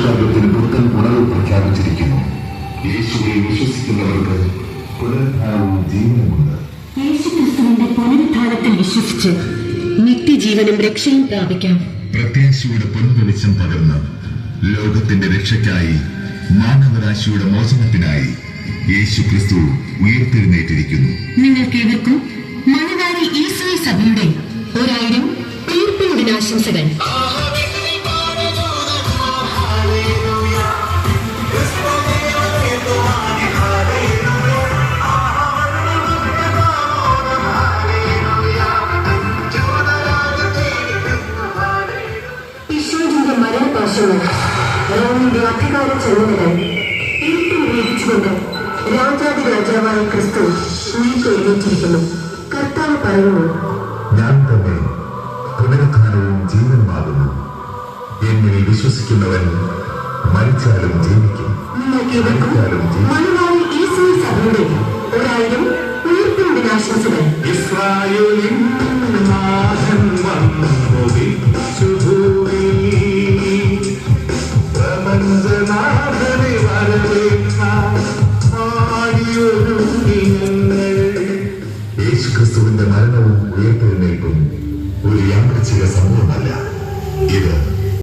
ലോകത്തിന് പുത്തൻ ഉണർവ് പ്രഖ്യാപിച്ചിരിക്കുന്നു. യേശുവിൽ വിശ്വസിക്കുന്നവർക്ക് പുനരുത്ഥാനവും ജീവനുമുണ്ട്. യേശുക്രിസ്തുവിന്റെ പുനരുത്ഥാനത്തിൽ വിശ്വസിച്ച് നിത്യജീവനും രക്ഷയും പ്രാപിക്കാം. പ്രത്യാശയുടെ പൊൻവെളിച്ചം പകർന്ന് ലോകത്തിന്റെ രക്ഷയ്ക്കായി, മാനവരാശിയുടെ മോചനത്തിനായി യേശു ക്രിസ്തു ഉയർത്തെഴുന്നേറ്റിരിക്കുന്നു. നിങ്ങൾക്കേവർക്കും മണവാളി ഈശോയെ സഭയുടെ 1000 ഉയർപ്പിൻ ദിനാശംസകൾ. ഈശോയുടെ മരണപാശങ്ങൾ റോമിന്റെ അധികാര ചെലവുകൾ ഇരുട്ടിൽ വീതിച്ചുകൊണ്ട് രാജാതി രാജാവായ ക്രിസ്തു ഉയർത്തെഴുന്നേറ്റിരിക്കുന്നു. കർത്താവ് പറയുന്നു, ഞാൻ തന്നെ പുനരുത്ഥാനവും ജീവനുമാകുന്നു. എന്നിൽ വിശ്വസിക്കുന്നവൻ മരിച്ചാലും ജീവിക്കും. നിങ്ങൾക്കേവർക്കും മണവാളി ഈശോയെ സഭയുടെ 1000 ഉയർപ്പിൻ ദിനാശംസകൾ. ഇസ്രായേലിൻ നാഥൻ വന്നു ഭൂമി, പ്രപഞ്ചനാഥനെ വരവേൽക്കാൻ ആടിയൊരുങ്ങി ഞങ്ങൾ. യേശുക്രിസ്തുവിന്റെ മരണവും ഉയർത്തെഴുന്നേൽപ്പും ഒരു യാദൃച്ഛിക സംഭവമല്ല. ഇത്